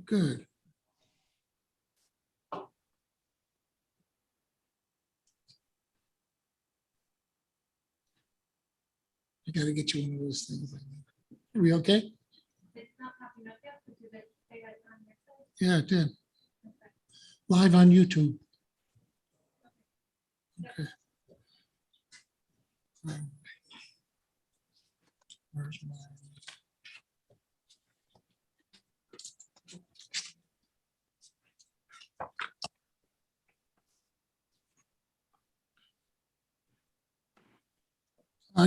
Good. I got to get you one of those things. Are we okay? It's not popping up yet, but did it say that on your side? Yeah, it did. Live on YouTube. Okay. Where's my?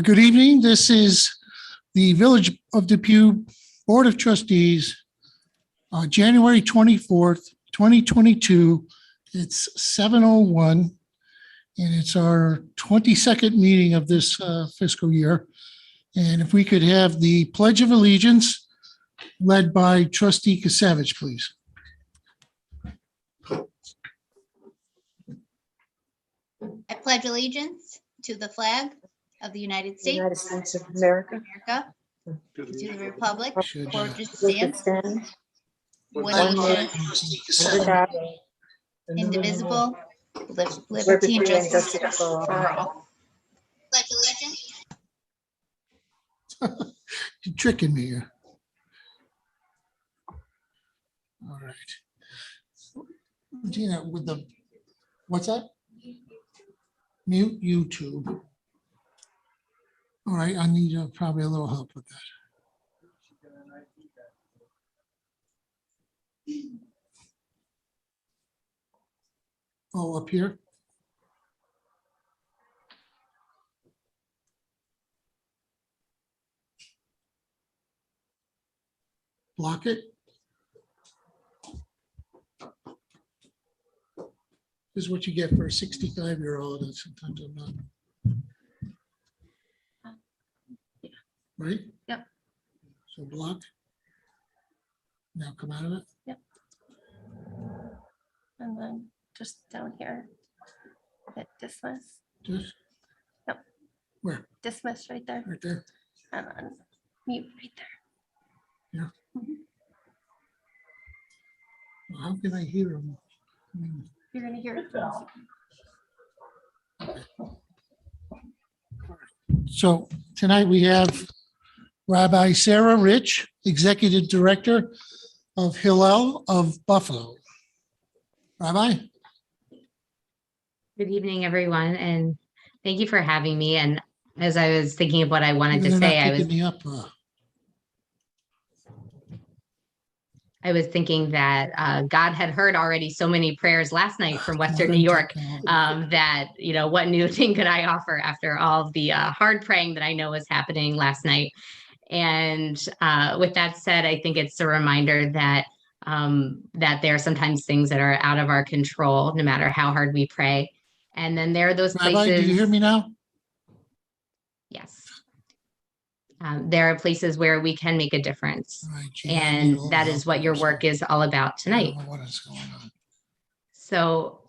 Good evening. This is the Village of Depew Board of Trustees, January 24th, 2022. It's 7:01, and it's our 22nd meeting of this fiscal year. And if we could have the Pledge of Allegiance led by Trustee Kasavich, please. I pledge allegiance to the flag of the United States of America. to the republic Should, for which it Which stands, stands one one nation, nation, Trustee under Kasavich. God, indivisible, with liberty liberty and and justice justice for for all. all. Pledge allegiance. You're tricking me here. All right. Gina, with the, what's that? Mute YouTube. All right, I need probably a little help with that. Oh, up here? Block it? This is what you get for a 65-year-old, and sometimes I'm not. Right? Yep. So block. Now come out of it. And then just down here, hit dismiss, Just. Yep. Where? dismiss right there, Right there. and then mute right there. Well, how can I hear them? You're gonna hear it from So tonight we have Rabbi Sarah Rich, Executive Director of Hillel of Buffalo. Rabbi? Good evening, everyone, and thank you for having me. And as I was thinking of what I wanted to They're not say, picking me up. I was thinking that God had heard already so many prayers last night from Western New York that, what new thing could I offer after all the hard praying that I know was happening last night? And with that said, I think it's a reminder that there are sometimes things that are out of our control, no matter how hard we pray. And then there are those Rabbi, places. do you hear me now? Yes. There are places where we can make a difference. All right, gee, I need And all that the is help what your here, work so is all about I tonight. don't know what is going on. So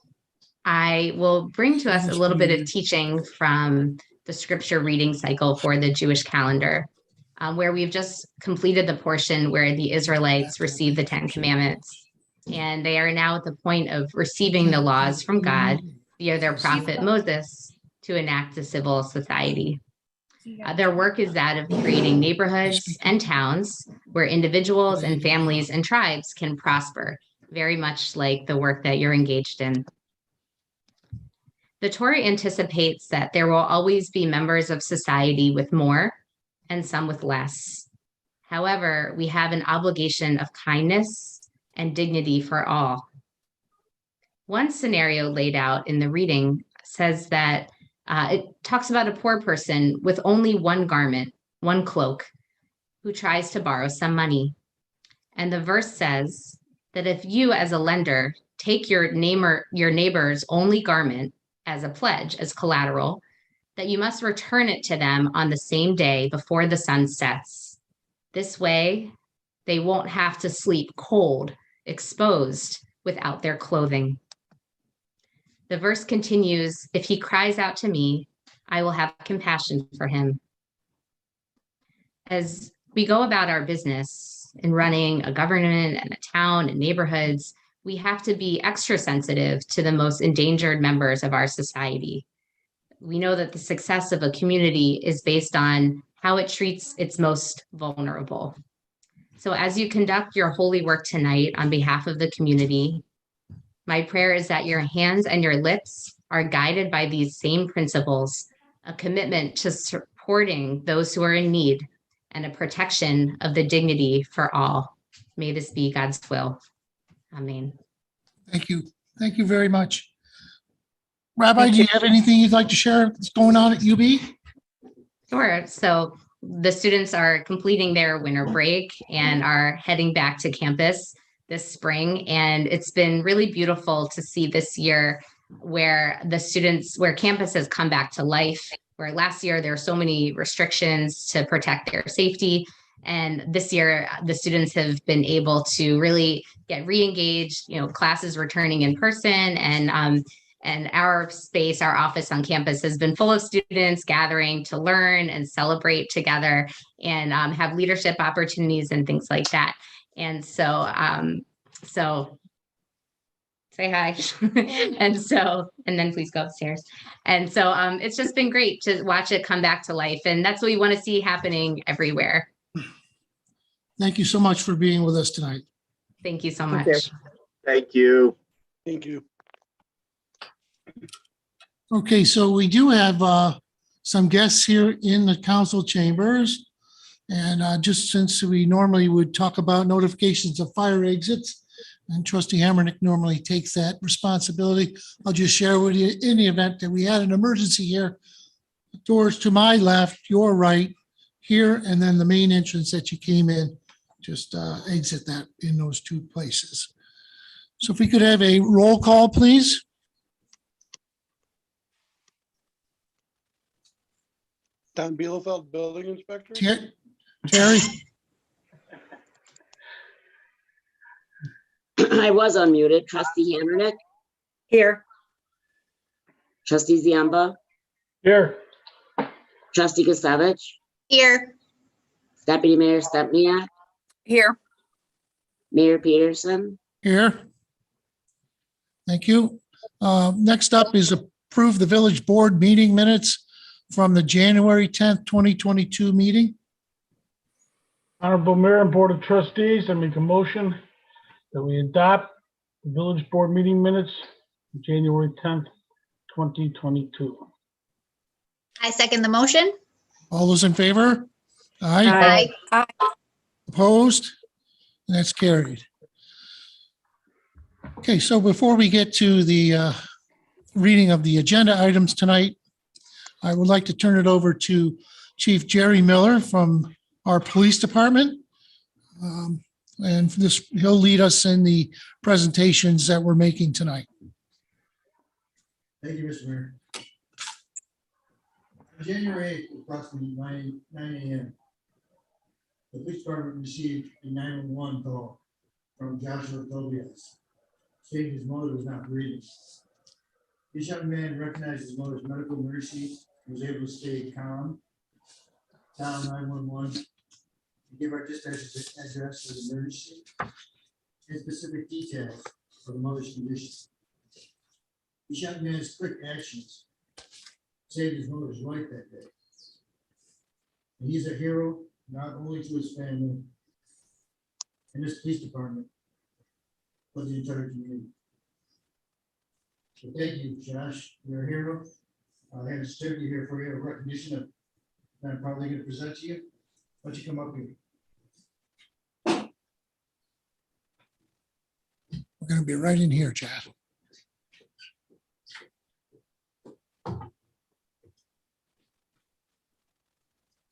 I will bring to us a That's little bit pretty of teaching from the scripture reading cycle for the Jewish calendar, where we've just completed the portion where the Israelites received the 10 Commandments. And they are now at the point of receiving the laws from God via their prophet Moses to enact a civil society. Their work is that of creating neighborhoods and towns where individuals and families and tribes can prosper, very much like the work that you're engaged in. The Torah anticipates that there will always be members of society with more and some with less. However, we have an obligation of kindness and dignity for all. One scenario laid out in the reading says that it talks about a poor person with only one garment, one cloak, who tries to borrow some money. And the verse says that if you as a lender take your neighbor's only garment as a pledge, as collateral, that you must return it to them on the same day before the sun sets. This way, they won't have to sleep cold, exposed, without their clothing. The verse continues, if he cries out to me, I will have compassion for him. As we go about our business, leaders in running a government and a town and neighborhoods, we have to be extra sensitive to the most endangered members of our society. We know that the success of a community is based on how it treats its most vulnerable. So as you conduct your holy work tonight on behalf of the community, my prayer is that your hands and your lips are guided by these same principles, a commitment to supporting those who are in need, and a protection of the dignity for all. May this be God's will. Amen. Thank you. Thank you very much. Rabbi, do you have anything you'd like to share that's going on at UB? Sure. So the students are completing their winter break and are heading back to campus this spring. And it's been really beautiful to see this year where campus has come back to life, where last year there were so many restrictions to protect their safety. And this year, the students have been able to really get re-engaged, classes returning in person, and our space, our office on campus has been full of students gathering to learn and celebrate together and have leadership opportunities and things like that. And so say hi. and then please go upstairs. And so it's just been great to watch it come back to life. And that's what we want to see happening everywhere. Thank you so much for being with us tonight. Thank you so Okay. much. Thank you. Thank you. Okay, so we do have some guests here in the council chambers. And just since we normally would talk about notifications of fire exits, and Trustee Hammernick normally takes that responsibility, I'll just share with you in the event that we had an emergency here. Doors to my left, your right, here, and then the main entrance that you came in, just exit that in those two places. So if we could have a roll call, please. Don Bielefeld, Building Inspector. Terry, I was unmuted. Trustee Hammernick, Here. Trustee Ziamba, Here. Trustee Kasevich, Here. Deputy Mayor Stepniak, Here. Mayor Peterson. here. Thank you. Next up is approve the village board meeting minutes from the January 10th, 2022 meeting. Honorable Mayor and Board of Trustees, I make a motion that we adopt the village board meeting minutes, January 10th, 2022. I second the motion. All those in favor? Aye. Aye. Opposed? And that's carried. Okay, so before we get to the reading of the agenda items tonight, I would like to turn it over to Chief Jerry Miller from our police department. And he'll lead us in the presentations that we're making tonight. Thank you, Mr. Mayor. On January 8th, approximately 9 a.m., the police department received a 911 call from Joshua Tobias, stating his mother was not breathing. This young man recognized his mother's medical emergency and was able to stay calm, dial 911, and give our dispatcher's address for the emergency and specific details of the mother's condition. This young man's quick actions saved his mother's life that day. And he's a hero, not only to his family and this police department, but the entire community. So thank you, Josh. You're a hero. I have a certificate here for you, a recognition that I'm probably going to present to you. Why don't you come up here? We're going to be right in here, Chad.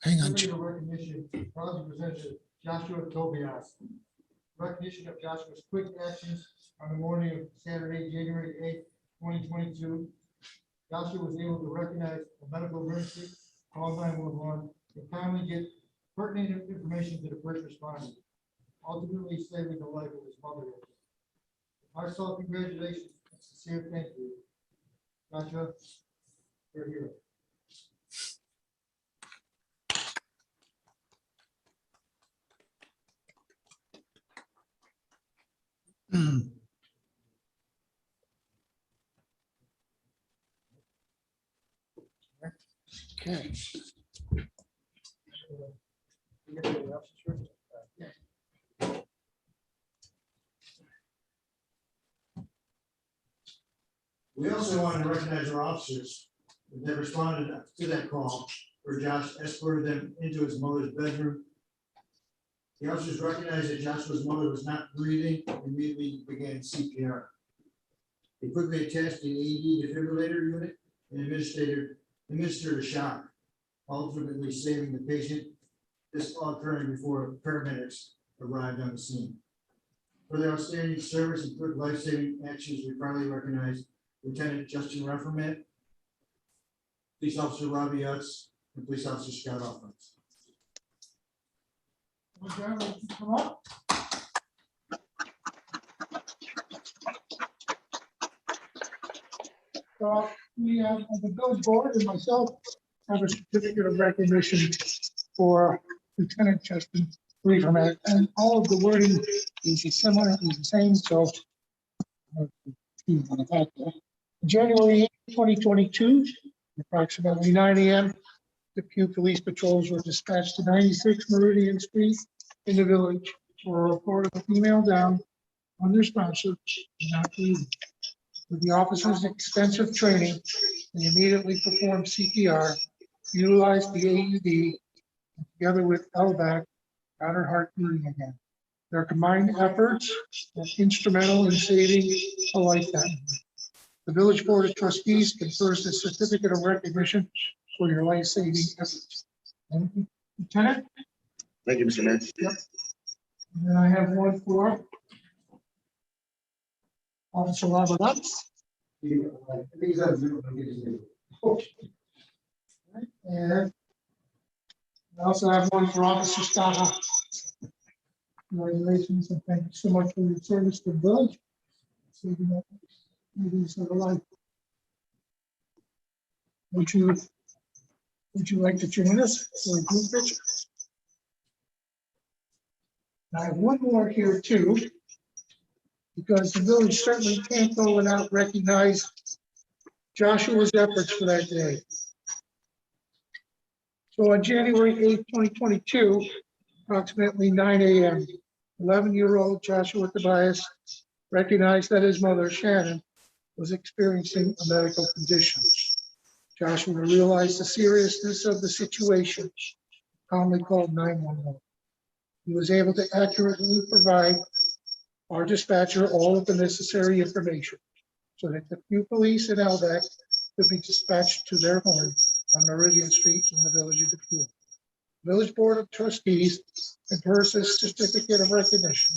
Hang on. Certificate of recognition proudly presented to Joshua Tobias. Recognition of Joshua's quick actions on the morning of Saturday, January 8th, 2022. Joshua was able to recognize a medical emergency, call 911, and timely get pertinent information to the first responders, ultimately saving the life of his mother. Heartfelt congratulations and sincere thank you. Joshua, you're a hero. Okay. We also want to recognize our officers that responded to that call where Josh escorted them into his mother's bedroom. The officers recognized that Joshua's mother was not breathing and immediately began CPR. They quickly attached the AED defibrillator unit and administered a shock, ultimately saving the patient. This all occurring before paramedics arrived on the scene. For their outstanding service and quick life-saving actions, we proudly recognize Lieutenant Justin Refferman, Police Officer Robbie Utz, and Police Officer Scott Offense. Come up. So we have, the village board and myself have a certificate of recognition for Lieutenant Justin Lieberman, and all of the wording is similar, is the same, so. January 8th, 2022, approximately 9 a.m., the Pew Police Patrols were dispatched to 96 Meridian Street in the village for a report of a female down unresponsive and not breathing. With the officers' extensive training, they immediately performed CPR, utilized the AED, and together with LVAC, got her heart beating again. Their combined efforts were instrumental in saving a lifetime. The Village Board of Trustees confers a certificate of recognition for your life-saving efforts. Thank you, Lieutenant. Thank you, Mr. Mayor. Yep. And then I have one for Officer Robert Utz. And I also have one for Officer Scott Hawes. Congratulations and thank you so much for your service to the village. Saving that maybe sort of life. Would you like to join us for a group picture? I have one more here too, because the village certainly can't go without recognize Joshua's efforts for that day. So on January 8th, 2022, approximately 9 a.m., 11-year-old Joshua Tobias recognized that his mother, Shannon, was experiencing a medical condition. Joshua realized the seriousness of the situation, calmly called 911. He was able to accurately provide our dispatcher all of the necessary information so that the Pew Police and LVAC could be dispatched to their home on Meridian Street in the village of Depew. Village Board of Trustees confers this certificate of recognition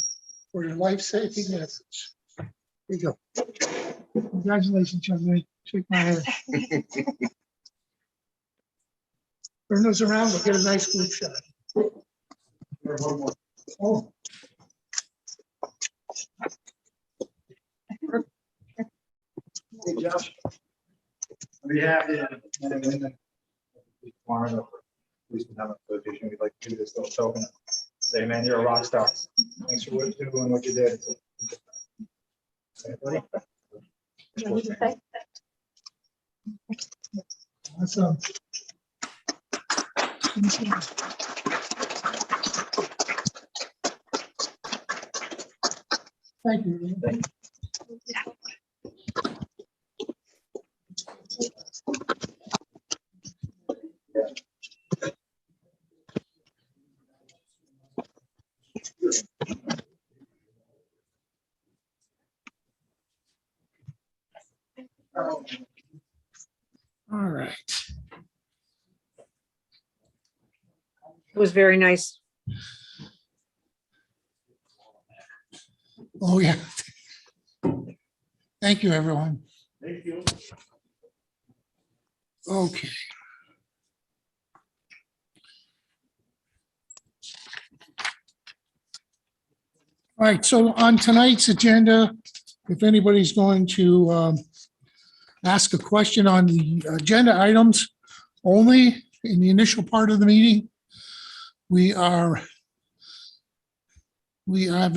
for your life-saving efforts. Here you go. Congratulations, young man. Shake my hand. Turn those around, we'll get a nice group shot. Oh. Hey, Josh. On behalf of the men and women of the Florida Police Department Association, we'd like to do this little token. Say, man, you're a rock star. Thanks for doing what you did. Everybody? Awesome. Thank you. All right. It was very nice. Oh, yeah. Thank you, everyone. Thank you. Okay. All right, so on tonight's agenda, if anybody's going to ask a question on the agenda items only in the initial part of the meeting, we have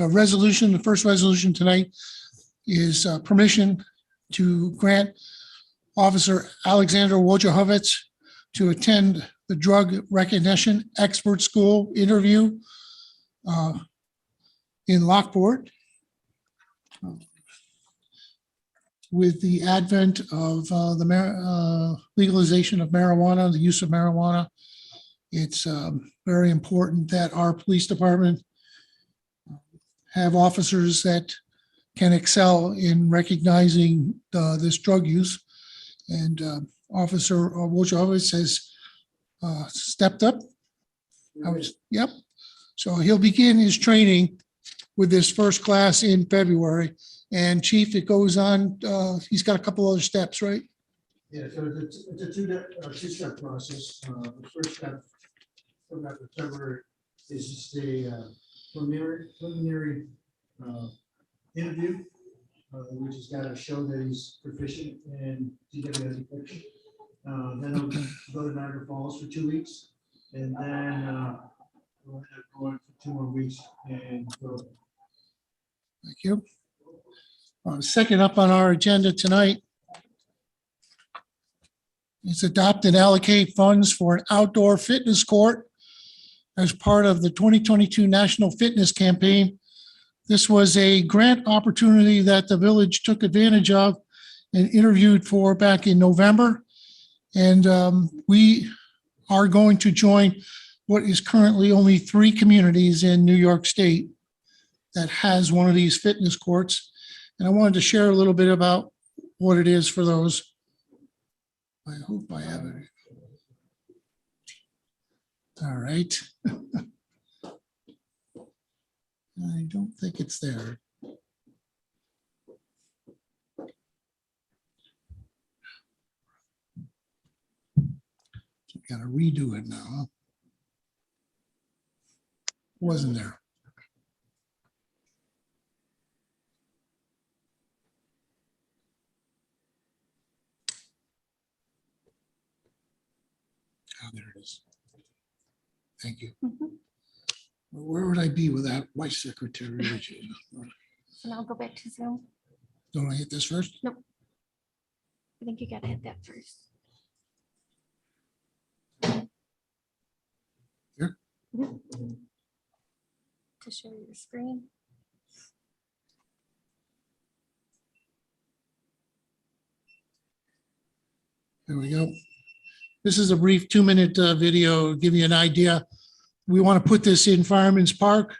a resolution. The first resolution tonight is permission to grant Officer Alexander Wojciechowicz to attend the Drug Recognition Expert School interview in Lockport. With the advent of the legalization of marijuana, the use of marijuana, it's very important that our police department have officers that can excel in recognizing this drug use. And Officer Wojciechowicz has stepped up. Yep. So he'll begin his training with this first class in February. And Chief, it goes on, he's got a couple other steps, right? Yeah, so it's a two-step process. The first step from after February is just a preliminary interview, which has got to show that he's proficient in DWI detection. Then he'll go to Niagara Falls for 2 weeks, and then we'll end up going for 2 more weeks and go. Thank you. Second up on our agenda tonight is adopt and allocate funds for an outdoor fitness court as part of the 2022 National Fitness Campaign. This was a grant opportunity that the village took advantage of and interviewed for back in November. And we are going to join what is currently only 3 communities in New York State that has one of these fitness courts. And I wanted to share a little bit about what it is for those. I hope I have it. All right. I don't think it's there. Got to redo it now. Huh? Wasn't there. Oh, there it is. Thank you. Where would I be without my secretary? And I'll go back to Zoom. Don't I hit this first? I think you gotta hit that first. Here? To share your screen. There we go. This is a brief 2-minute video, to give you an idea. We want to put this in Fireman's Park.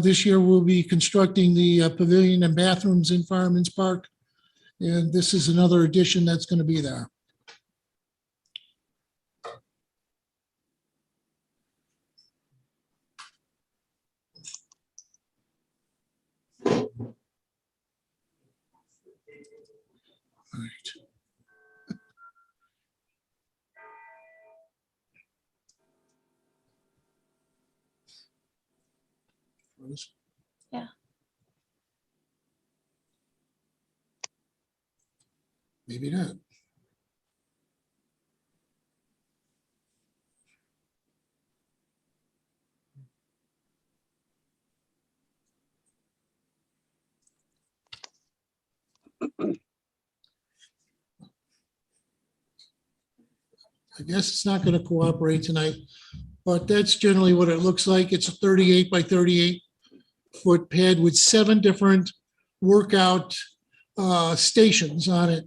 This year, we'll be constructing the pavilion and bathrooms in Fireman's Park. And this is another addition that's going to be there. All right. Yeah. Maybe not. I guess it's not going to cooperate tonight, but that's generally what it looks like. It's a 38 by 38 foot pad with 7 different workout stations on it.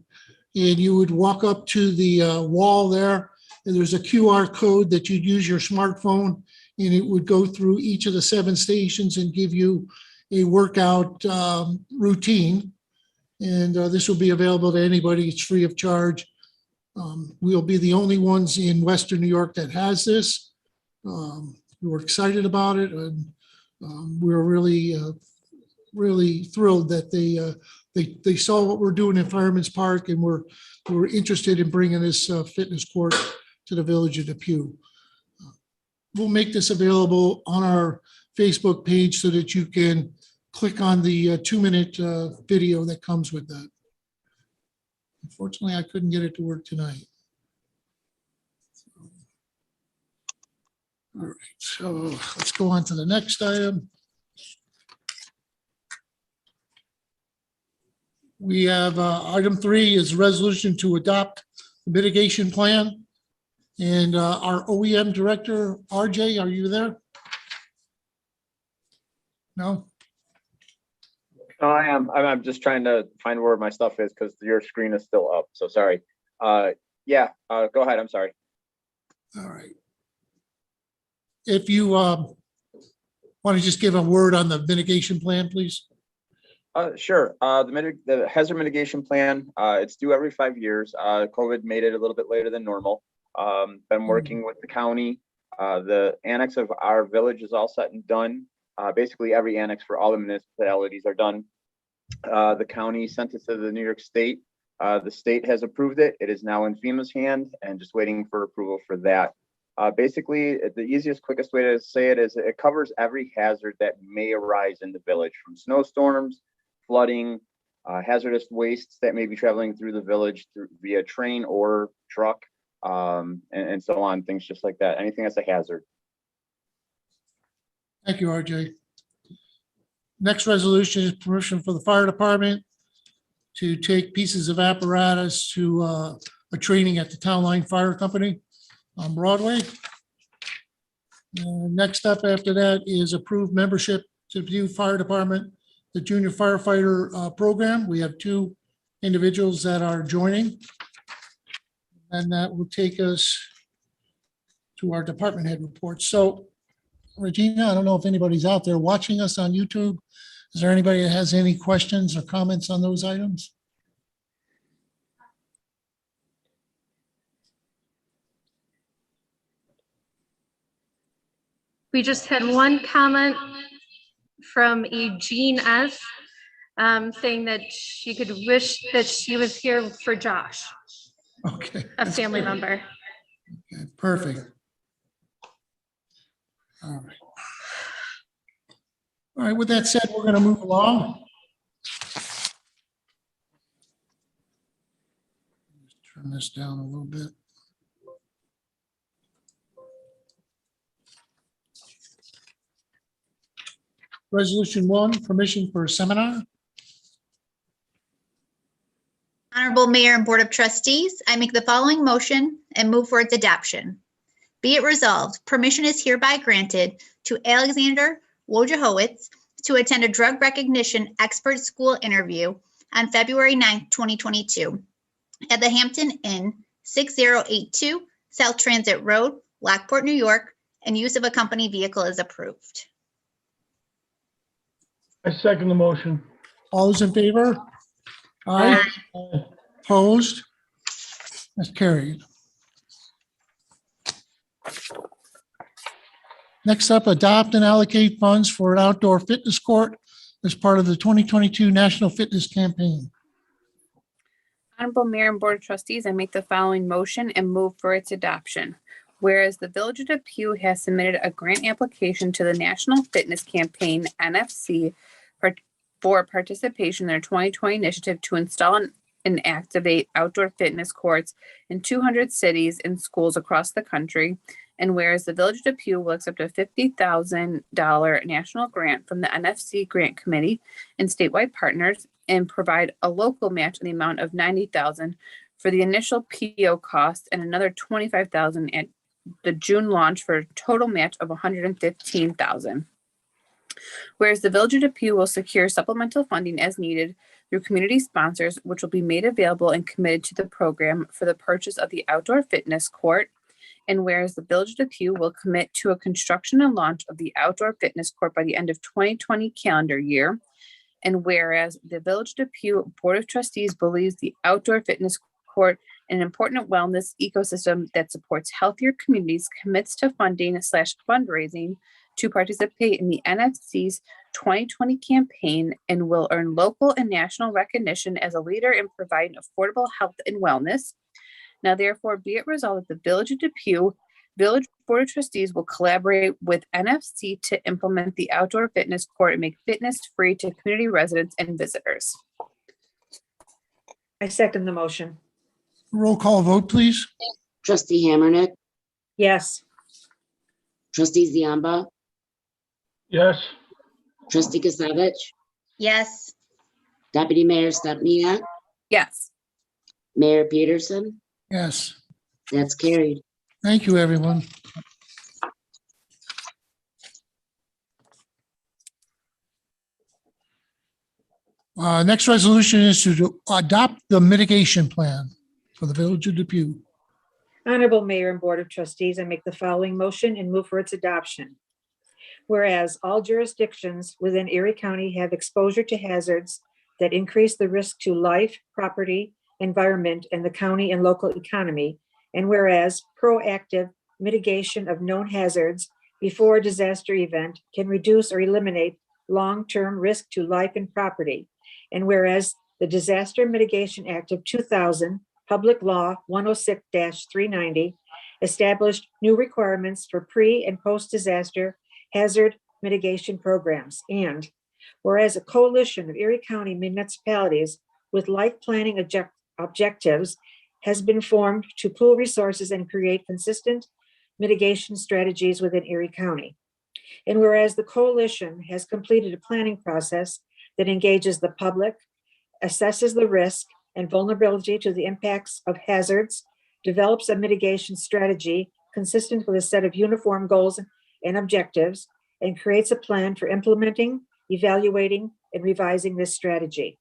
And you would walk up to the wall there, and there's a QR code that you'd use your smartphone, and it would go through each of the 7 stations and give you a workout routine. And this will be available to anybody. It's free of charge. We'll be the only ones in Western New York that has this. We're excited about it, and we're really thrilled that they saw what we're doing in Fireman's Park, and we're interested in bringing this fitness court to the village of Depew. We'll make this available on our Facebook page so that you can click on the 2-minute video that comes with that. Unfortunately, I couldn't get it to work tonight. All right, so let's go on to the next item. We have item 3 is resolution to adopt the mitigation plan. And our OEM director, RJ, are you there? No? No, I am. I'm just trying to find where my stuff is because your screen is still up. So sorry. Yeah, go ahead. I'm sorry. All right. If you want to just give a word on the mitigation plan, please. Sure. The hazard mitigation plan, it's due every 5 years. COVID made it a little bit later than normal. Been working with the county. The annex of our village is all set and done. Basically, every annex for all the municipalities are done. The county sent it to the New York State. The state has approved it. It is now in FEMA's hand and just waiting for approval for that. Basically, the easiest, quickest way to say it is it covers every hazard that may arise in the village, from snowstorms, flooding, hazardous wastes that may be traveling through the village via train or truck, and so on, things just like that. Anything that's a hazard. Thank you, RJ. Next resolution is permission for the fire department to take pieces of apparatus to a training at the Town Line Fire Company on Broadway. Next up after that is approved membership to the View Fire Department, the junior firefighter program. We have 2 individuals that are joining. And that will take us to our department head reports. So Regina, I don't know if anybody's out there watching us on YouTube. Is there anybody that has any questions or comments on those items? We just had one comment from Eugene S. Saying that she could wish that she was here for Josh, Okay. a family member. Okay, perfect. All right. All right, with that said, we're going to move along. Turn this down a little bit. Resolution 1, permission for a seminar. Honorable Mayor and Board of Trustees, I make the following motion and move for its adoption. Be it resolved, permission is hereby granted to Alexander Wojciechowicz to attend a drug recognition expert school interview on February 9th, 2022 at the Hampton Inn, 6082 South Transit Road, Lockport, New York, and use of a company vehicle is approved. I second the motion. All those in favor? Aye. Opposed? That's carried. Next up, adopt and allocate funds for an outdoor fitness court as part of the 2022 National Fitness Campaign. Honorable Mayor and Board of Trustees, I make the following motion and move for its adoption. Whereas the Village of Depew has submitted a grant application to the National Fitness Campaign, NFC, for participation in their 2020 initiative to install and activate outdoor fitness courts in 200 cities and schools across the country. And whereas the Village of Depew will accept a $50,000 national grant from the NFC Grant Committee and statewide partners and provide a local match in the amount of $90,000 for the initial PO cost and another $25,000 at the June launch for a total match of $115,000. Whereas the Village of Depew will secure supplemental funding as needed through community sponsors, which will be made available and committed to the program for the purchase of the outdoor fitness court. And whereas the Village of Depew will commit to a construction and launch of the outdoor fitness court by the end of 2020 calendar year. And whereas the Village of Depew Board of Trustees believes the outdoor fitness court an important wellness ecosystem that supports healthier communities, commits to funding/fundraising to participate in the NFC's 2020 campaign, and will earn local and national recognition as a leader in providing affordable health and wellness. Now, therefore, be it resolved that the Village of Depew Village Board of Trustees will collaborate with NFC to implement the outdoor fitness court and make fitness free to community residents and visitors. I second the motion. Roll call vote, please. Trustee Hammernick, Yes. trustee Ziamba, Yes. trustee Kasavich, Yes. deputy mayor Stepniak, Yes. Mayor Peterson, Yes. that's carried. Thank you, everyone. Next resolution is to adopt the mitigation plan for the Village of Depew. Honorable Mayor and Board of Trustees, I make the following motion and move for its adoption. Whereas all jurisdictions within Erie County have exposure to hazards that increase the risk to life, property, environment, and the county and local economy. And whereas proactive mitigation of known hazards before a disaster event can reduce or eliminate long-term risk to life and property. And whereas the Disaster Mitigation Act of 2000, Public Law 106-390, established new requirements for pre- and post-disaster hazard mitigation programs. And whereas a coalition of Erie County municipalities with life planning objectives has been formed to pool resources and create consistent mitigation strategies within Erie County. And whereas the coalition has completed a planning process that engages the public, assesses the risk and vulnerability to the impacts of hazards, develops a mitigation strategy consistent with a set of uniform goals and objectives, and creates a plan for implementing, evaluating, and revising this strategy.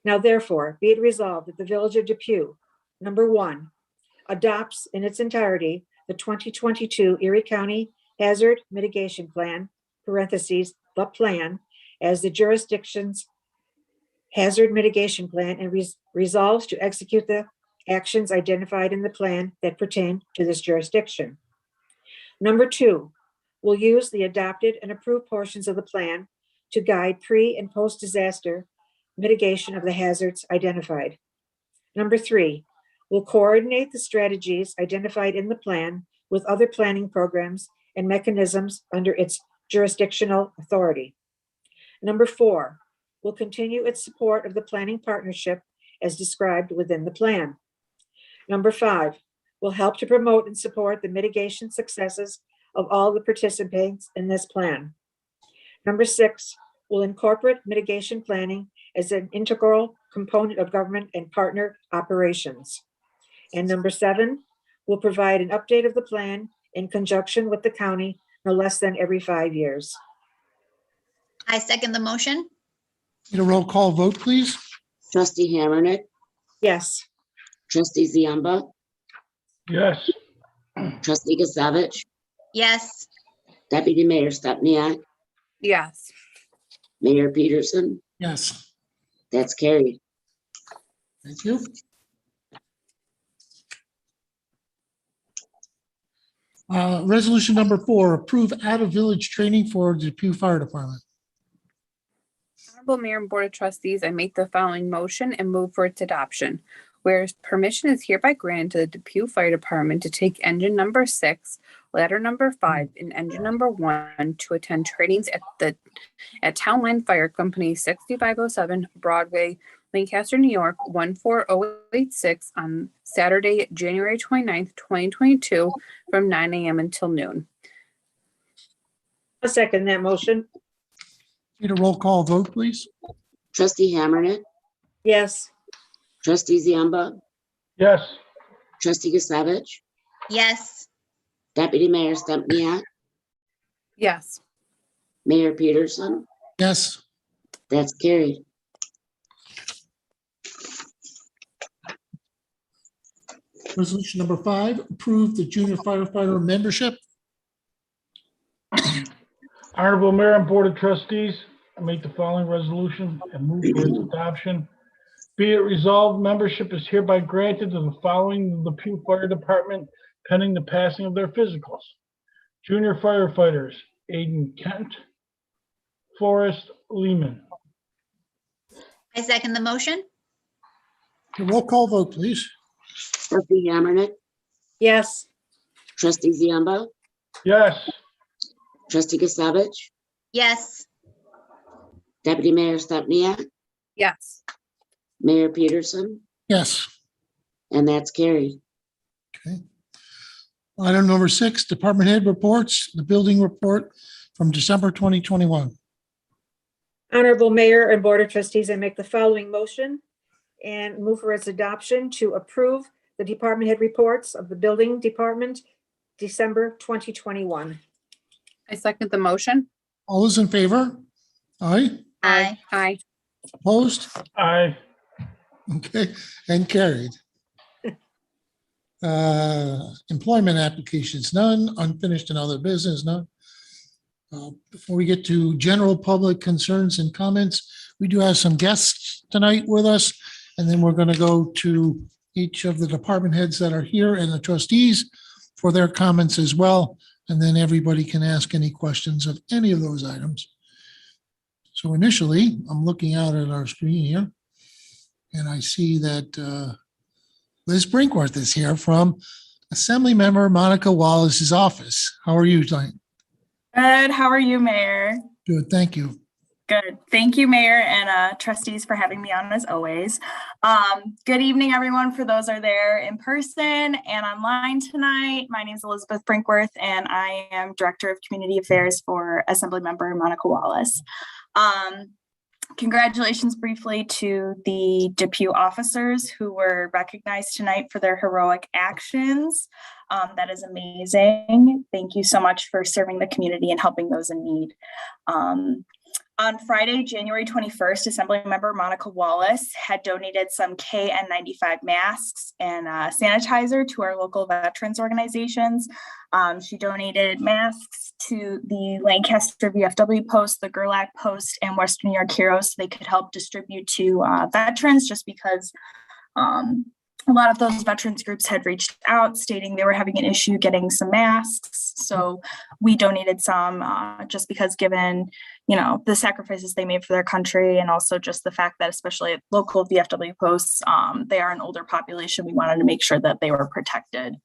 Now therefore, be it resolved that the Village of Depew, number one, adopts in its entirety the 2022 Erie County Hazard Mitigation Plan, parentheses, the plan, as the jurisdiction's hazard mitigation plan, and resolves to execute the actions identified in the plan that pertain to this jurisdiction. Number two, will use the adopted and approved portions of the plan to guide pre- and post-disaster mitigation of the hazards identified. Number three, will coordinate the strategies identified in the plan with other planning programs and mechanisms under its jurisdictional authority. Number four, will continue its support of the planning partnership as described within the plan. Number five, will help to promote and support the mitigation successes of all the participants in this plan. Number six, will incorporate mitigation planning as an integral component of government and partner operations. And number seven, will provide an update of the plan in conjunction with the county no less than every 5 years. I second the motion. Need a roll call vote, please? Trustee Hammernick, Yes. trustee Ziamba, Yes. trustee Gazavich, Yes. deputy mayor Stepniak, Yes. Mayor Peterson. Yes, That's carried. thank you. Resolution number 4, approve out-of-village training for the Depew Fire Department. Honorable Mayor and Board of Trustees, I make the following motion and move for its adoption. Whereas permission is hereby granted to the Depew Fire Department to take engine number 6, ladder number 5, and engine number 1 to attend trainings at Town Line Fire Company, 6507 Broadway, Lancaster, New York, 14086 on Saturday, January 29th, 2022, from 9 a.m. until noon. I'll second that motion. Need a roll call vote, please? Trustee Hammernick, Yes. trustee Ziamba, Yes. trustee Gazavich, Yes. deputy mayor Stepniak, Yes. Mayor Peterson. Yes, That's carried. resolution number 5, approve the junior firefighter membership. Honorable Mayor and Board of Trustees, I make the following resolution and move for its adoption. Be it resolved, membership is hereby granted to the following Depew Fire Department pending the passing of their physicals. Junior firefighters, Aiden Kent, Forrest Lehman. I second the motion. A roll call vote, please? Trustee Hammernick, Yes. trustee Ziamba, Yes. trustee Gazavich, Yes. deputy mayor Stepniak, Yes. Mayor Peterson, Yes. and that's carried. Item number 6, department head reports, the building report from December 2021. Honorable Mayor and Board of Trustees, I make the following motion and move for its adoption to approve the department head reports of the building department, December 2021. I second the motion. All those in favor? Aye, Aye. Aye. opposed? Aye. Okay, and carried. Employment applications, none. Unfinished and other business, none. Before we get to general public concerns and comments, we do have some guests tonight with us. And then we're going to go to each of the department heads that are here and the trustees for their comments as well. And then everybody can ask any questions of any of those items. So initially, I'm looking out at our screen here, and I see that Liz Brinkworth is here from Assemblymember Monica Wallace's office. How are you tonight? Good. How are you, Mayor? Good, thank you. Good. Thank you, Mayor and trustees for having me on as always. Good evening, everyone. For those are there in person and online tonight, my name is Elizabeth Brinkworth, and I am Director of Community Affairs for Assemblymember Monica Wallace. Congratulations briefly to the Depew officers who were recognized tonight for their heroic actions. That is amazing. Thank you so much for serving the community and helping those in need. On Friday, January 21st, Assemblymember Monica Wallace had donated some KN95 masks and sanitizer to our local veterans organizations. She donated masks to the Lancaster VFW Post, the Gerlach Post, and Western New York Heroes so they could help distribute to veterans, just because a lot of those veterans groups had reached out stating they were having an issue getting some masks. So we donated some just because, given, you know, the sacrifices they made for their country, and also just the fact that especially at local VFW posts, they are an older population. We wanted to make sure that they were protected.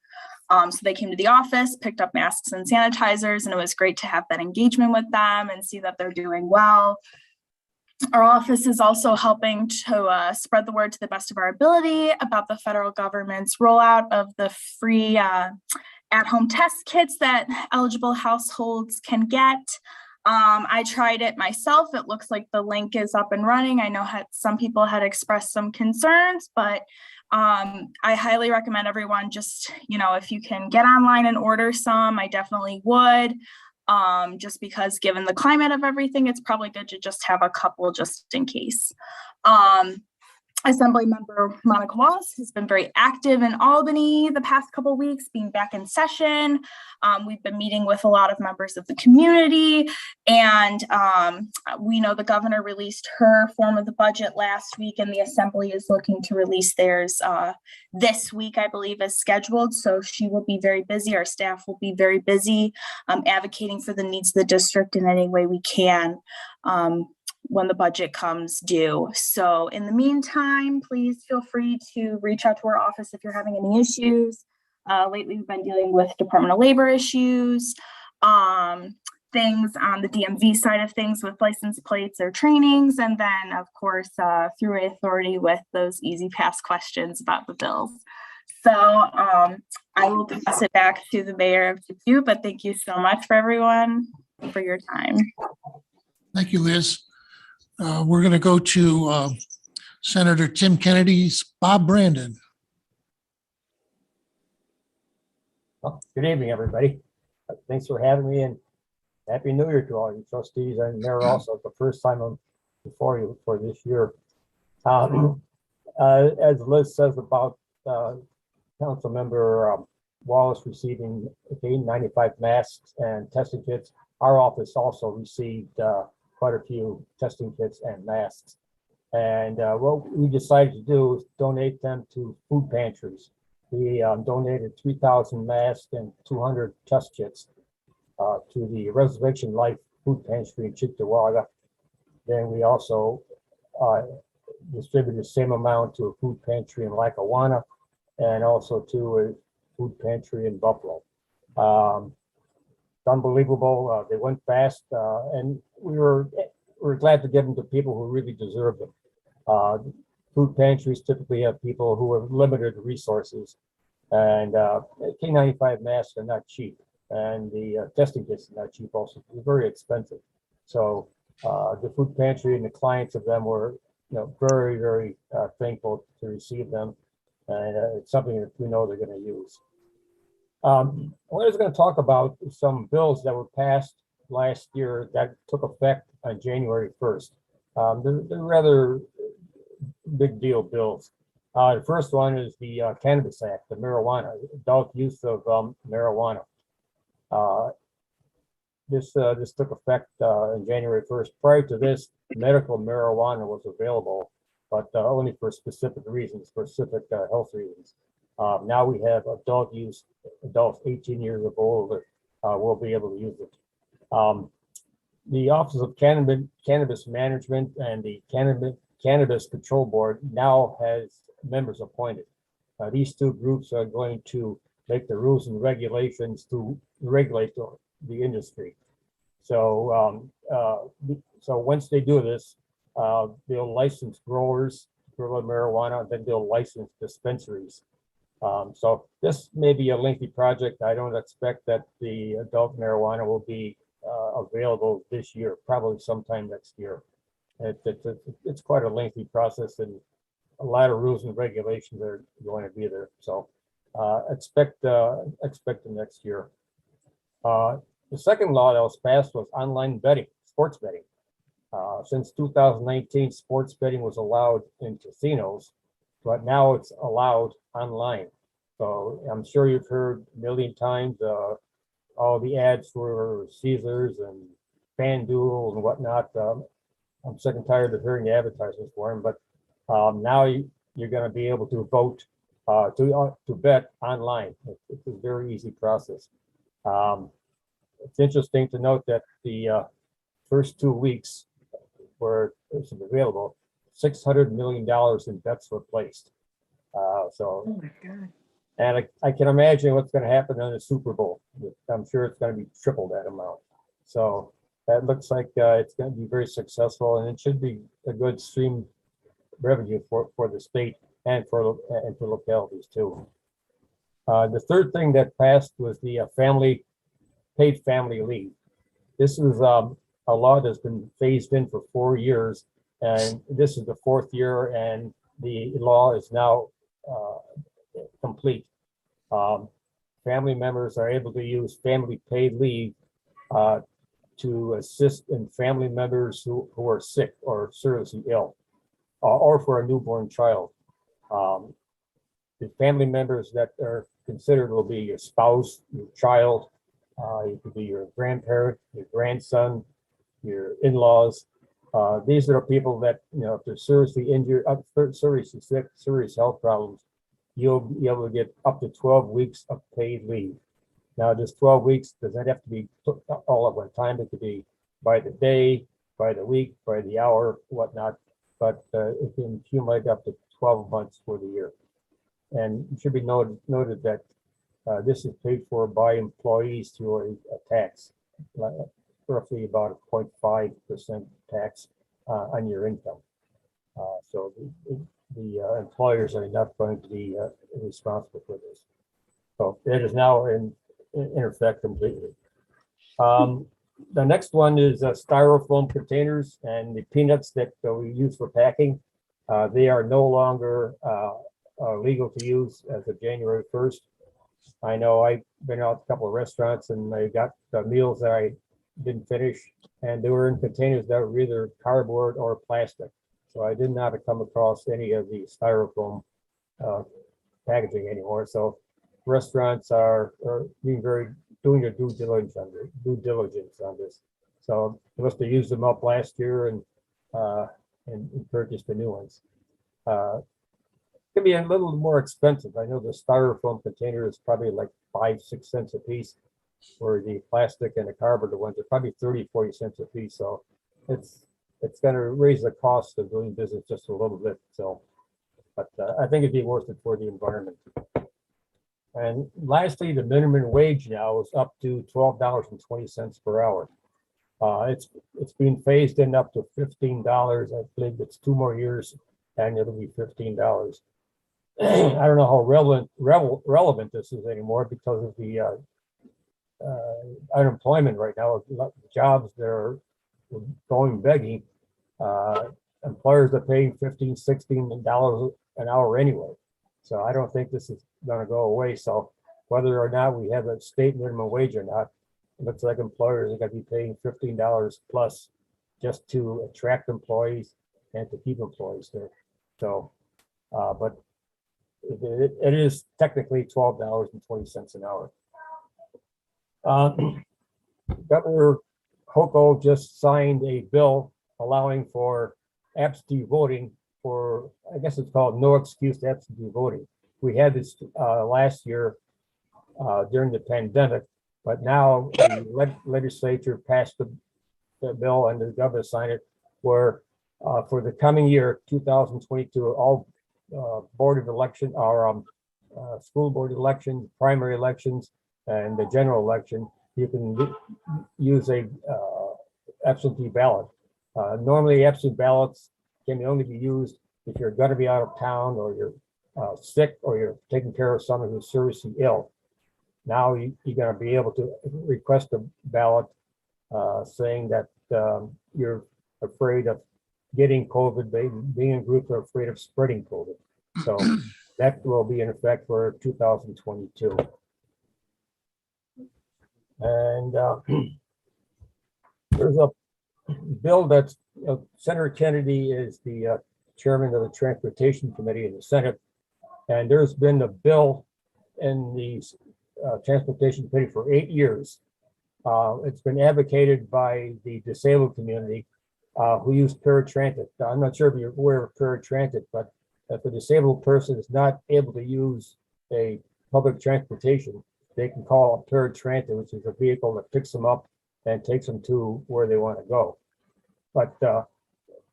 So they came to the office, picked up masks and sanitizers, and it was great to have that engagement with them and see that they're doing well. Our office is also helping to spread the word to the best of our ability about the federal government's rollout of the free at-home test kits that eligible households can get. I tried it myself. It looks like the link is up and running. I know some people had expressed some concerns, but I highly recommend everyone just, you know, if you can get online and order some, I definitely would. Just because given the climate of everything, it's probably good to just have a couple just in case. Assemblymember Monica Wallace has been very active in Albany the past couple of weeks, being back in session. We've been meeting with a lot of members of the community, and we know the governor released her form of the budget last week, and the Assembly is looking to release theirs this week, I believe, as scheduled. So she will be very busy. Our staff will be very busy advocating for the needs of the district in any way we can when the budget comes due. So in the meantime, please feel free to reach out to our office if you're having any issues. Lately, we've been dealing with Department of Labor issues, things on the DMV side of things with license plates or trainings, and then, of course, through authority with those easy pass questions about the bills. So I will pass it back to the mayor of Depew, but thank you so much for everyone for your time. Thank you, Liz. We're going to go to Senator Tim Kennedy's Bob Brandon. Well, good evening, everybody. Thanks for having me, and Happy New Year to all you trustees and Mayor also. It's the first time I'm before you for this year. As Liz says about Council Member Wallace receiving 95 masks and testing kits, our office also received quite a few testing kits and masks. And what we decided to do is donate them to food pantries. We donated 3,000 masks and 200 test kits to the Resurrection Life Food Pantry in Cheektowaga. Then we also distributed the same amount to a food pantry in Lackawanna and also to a food pantry in Buffalo. Unbelievable. They went fast, and we're glad to give them to people who really deserve them. Food pantries typically have people who have limited resources, and K95 masks are not cheap, and the testing kits are not cheap also. They're very expensive. So the food pantry and the clients of them were, very, very thankful to receive them. And it's something that we know they're going to use. I was going to talk about some bills that were passed last year that took effect on January 1st. They're rather big deal bills. The first one is the Cannabis Act, the marijuana, adult use of marijuana. This took effect on January 1st. Prior to this, medical marijuana was available, but only for specific reasons, specific health reasons. Now we have adult use, adults 18 years of old will be able to use it. The Office of Cannabis Management and the Cannabis Control Board now has members appointed. These two groups are going to make the rules and regulations to regulate the industry. So, so once they do this, they'll license growers for marijuana, then they'll license dispensaries. So this may be a lengthy project. I don't expect that the adult marijuana will be available this year, probably sometime next year. It's quite a lengthy process, and a lot of rules and regulations are going to be there. So expect the next year. The second law that was passed was online betting, sports betting. Since 2019, sports betting was allowed in casinos, but now it's allowed online. So I'm sure you've heard a million times all the ads for Caesars and FanDuel and whatnot. I'm sick and tired of hearing the advertisements for them, but now you're going to be able to vote to bet online. It's a very easy process. It's interesting to note that the first 2 weeks where it's available, $600 million in bets were placed. So, Oh my God. and I can imagine what's going to happen on the Super Bowl. I'm sure it's going to be triple that amount. So that looks like it's going to be very successful, and it should be a good stream revenue for the state and for localities too. The third thing that passed was the paid family leave. This is a law that's been phased in for 4 years, and this is the 4th year, and the law is now complete. Family members are able to use family paid leave to assist in family members who are sick or seriously ill, or for a newborn child. The family members that are considered will be your spouse, your child, it could be your grandparent, your grandson, your in-laws. These are the people that, if they're seriously injured, seriously sick, serious health problems, you'll be able to get up to 12 weeks of paid leave. Now, this 12 weeks doesn't have to be all at one time. It could be by the day, by the week, by the hour, whatnot, but it can accumulate up to 12 months for the year. And it should be noted that this is paid for by employees through a tax, roughly about a 0.5% tax on your income. So the employers are not going to be responsible for this. So it is now in effect completely. The next one is styrofoam containers and the peanuts that we use for packing. They are no longer legal to use as of January 1st. I know I've been out to a couple of restaurants and I got meals that I didn't finish, and they were in containers that were either cardboard or plastic. So I did not come across any of the styrofoam packaging anymore. So restaurants are doing their due diligence on this. So they must have used them up last year and purchased the new ones. Can be a little more expensive. I know the styrofoam container is probably like 5-6 cents a piece, where the plastic and the cardboard ones are probably 30-40 cents a piece. So it's going to raise the cost of doing business just a little bit. So, but I think it'd be worth it for the environment. And lastly, the minimum wage now is up to $12.20 per hour. It's being phased in up to $15. I believe it's 2 more years, and it'll be $15. I don't know how relevant this is anymore because of the unemployment right now. Jobs that are going begging. Employers are paying $15, $16 an hour anyway. So I don't think this is gonna go away. So whether or not we have a state minimum wage or not, it looks like employers are gonna be paying $15 plus just to attract employees and to keep employees there. So, but it is technically $12.20 an hour. Governor Hochul just signed a bill allowing for absentee voting for, I guess it's called no excuse absentee voting. We had this last year during the pandemic, but now the legislature passed the bill and the governor signed it where for the coming year, 2022, all board of election or school board elections, primary elections, and the general election, you can use a absentee ballot. Normally, absentee ballots can only be used if you're going to be out of town or you're sick or you're taking care of someone who's seriously ill. Now you're going to be able to request a ballot saying that you're afraid of getting COVID, being in groups are afraid of spreading COVID. So that will be in effect for 2022. And there's a bill that's Senator Kennedy is the chairman of the Transportation Committee in the Senate. And there's been a bill in the Transportation Committee for 8 years. It's been advocated by the disabled community who use paratransit. I'm not sure if you're aware of paratransit, but if a disabled person is not able to use a public transportation, they can call a paratransit, which is a vehicle that picks them up and takes them to where they want to go. But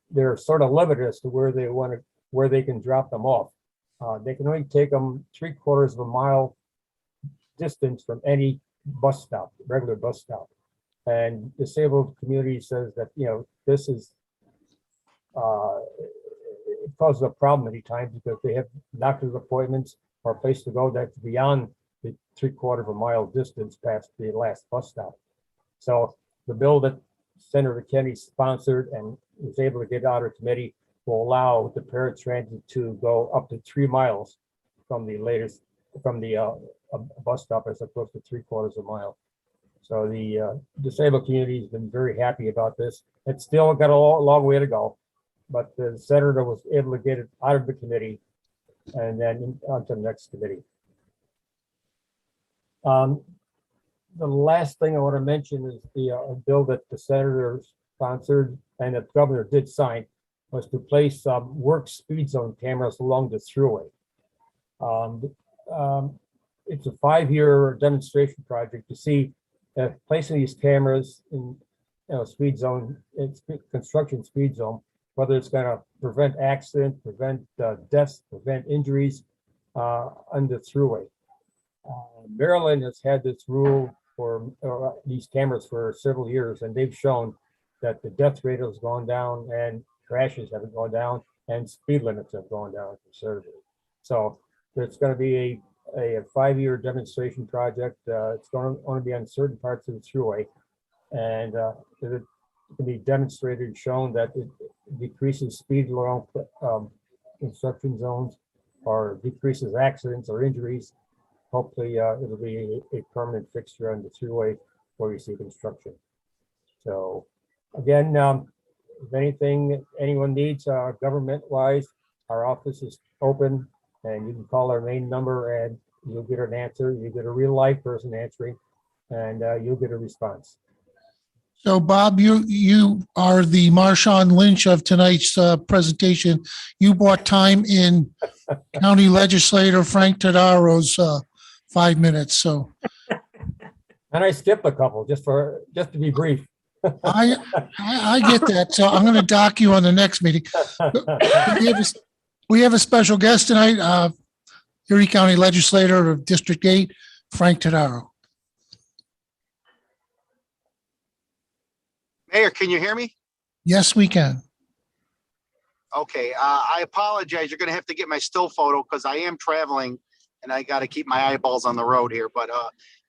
they're sort of limited as to where they can drop them off. They can only take them 3/4 of a mile distance from any bus stop, regular bus stop. And disabled community says that, this is, it causes a problem many times because they have doctor's appointments or a place to go that's beyond the 3/4 of a mile distance past the last bus stop. So the bill that Senator Kennedy sponsored and was able to get out of committee will allow the paratransit to go up to 3 miles from the bus stop as opposed to 3/4 of a mile. So the disabled community has been very happy about this. It's still got a long way to go, but the senator was able to get it out of the committee and then onto the next committee. The last thing I want to mention is the bill that the senator sponsored and the governor did sign was to place work speed zone cameras along the thruway. It's a 5-year demonstration project to see if placing these cameras in speed zone, it's construction speed zone, whether it's going to prevent accidents, prevent deaths, prevent injuries on the thruway. Maryland has had this rule for these cameras for several years, and they've shown that the death rate has gone down and crashes have gone down and speed limits have gone down considerably. So there's going to be a 5-year demonstration project. It's going to only be on certain parts of the thruway, and it can be demonstrated and shown that it decreases speed along construction zones or decreases accidents or injuries. Hopefully it'll be a permanent fixture on the thruway where you see construction. So again, if anyone needs government-wise, our office is open and you can call our main number and you'll get an answer. You get a real live person answering and you'll get a response. So Bob, you are the Marshawn Lynch of tonight's presentation. You bought time in County Legislator Frank Todaro's 5 minutes. So, and I skipped a couple just to be brief. I get that. So I'm going to dock you on the next meeting. We have a special guest tonight, Erie County Legislator of District 8, Frank Todaro. Mayor, can you hear me? Yes, we can. Okay, I apologize. You're going to have to get my still photo because I am traveling and I got to keep my eyeballs on the road here, but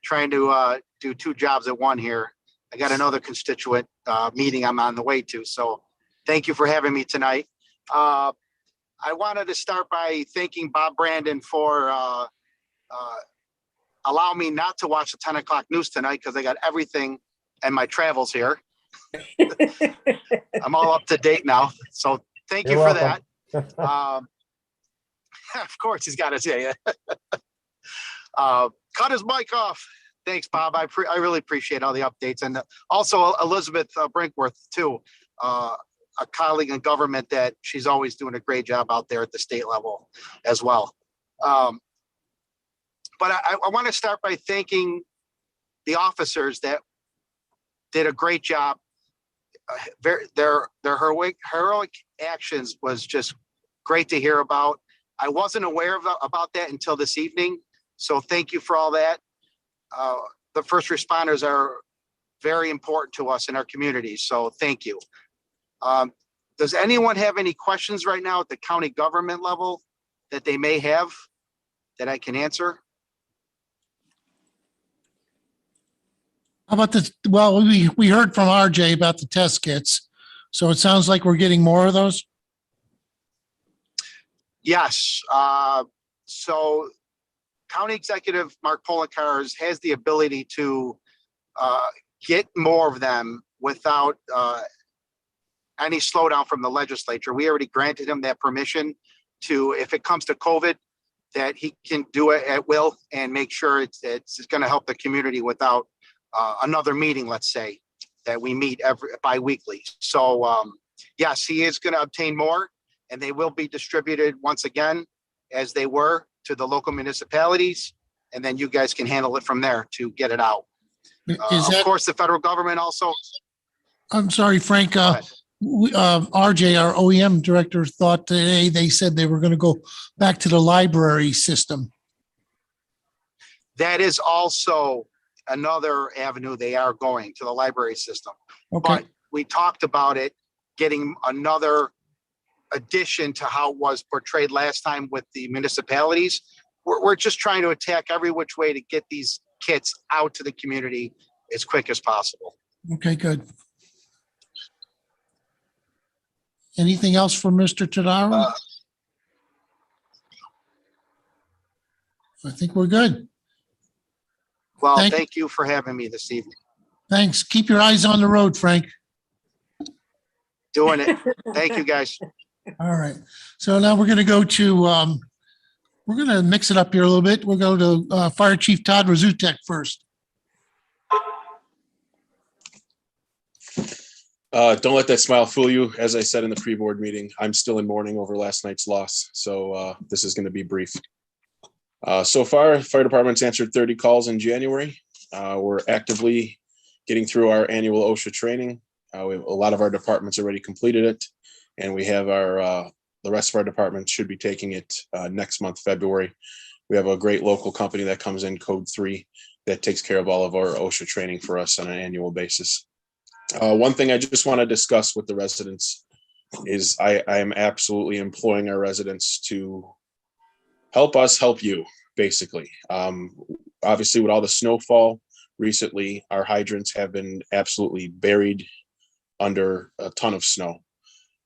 trying to do 2 jobs at one here. I got another constituent meeting I'm on the way to. So thank you for having me tonight. I wanted to start by thanking Bob Brandon for allowing me not to watch the 10 o'clock news tonight because I got everything and my travels here. I'm all up to date now. So thank you You're for welcome. that. Of course, he's got to say it. Cut his mic off. Thanks, Bob. I really appreciate all the updates. And also Elizabeth Brinkworth, too, a colleague in government that she's always doing a great job out there at the state level as well. But I want to start by thanking the officers that did a great job. Their heroic actions was just great to hear about. I wasn't aware about that until this evening. So thank you for all that. The first responders are very important to us in our communities. So thank you. Does anyone have any questions right now at the county government level that they may have that I can answer? How about this? Well, we heard from RJ about the test kits. So it sounds like we're getting more of those. Yes. So County Executive Mark Poloncarz has the ability to get more of them without any slowdown from the legislature. We already granted him that permission to, if it comes to COVID, that he can do it at will and make sure it's going to help the community without another meeting, let's say, that we meet bi-weekly. So yes, he is going to obtain more, and they will be distributed once again as they were to the local municipalities, and then you guys can handle it from there to get it out. Of course, the federal government also. I'm sorry, Frank. RJ, our OEM director, thought today they said they were going to go back to the library system. That is also another avenue they are going to, the library system. Okay. But we talked about it getting another addition to how it was portrayed last time with the municipalities. We're just trying to attack every which way to get these kits out to the community as quick as possible. Okay, good. Anything else for Mr. Tadaro? I think we're good. Well, thank you for having me this evening. Thanks. Keep your eyes on the road, Frank. Doing it. Thank you, guys. All right. So now we're going to go to, we're going to mix it up here a little bit. We'll go to Fire Chief Todd Razutek first. Don't let that smile fool you. As I said in the pre-board meeting, I'm still in mourning over last night's loss. So this is going to be brief. So far, fire department's answered 30 calls in January. We're actively getting through our annual OSHA training. A lot of our departments already completed it, and we have the rest of our departments should be taking it next month, February. We have a great local company that comes in, Code 3, that takes care of all of our OSHA training for us on an annual basis. One thing I just want to discuss with the residents is I am absolutely imploring our residents to help us help you, basically. Obviously, with all the snowfall recently, our hydrants have been absolutely buried under a ton of snow.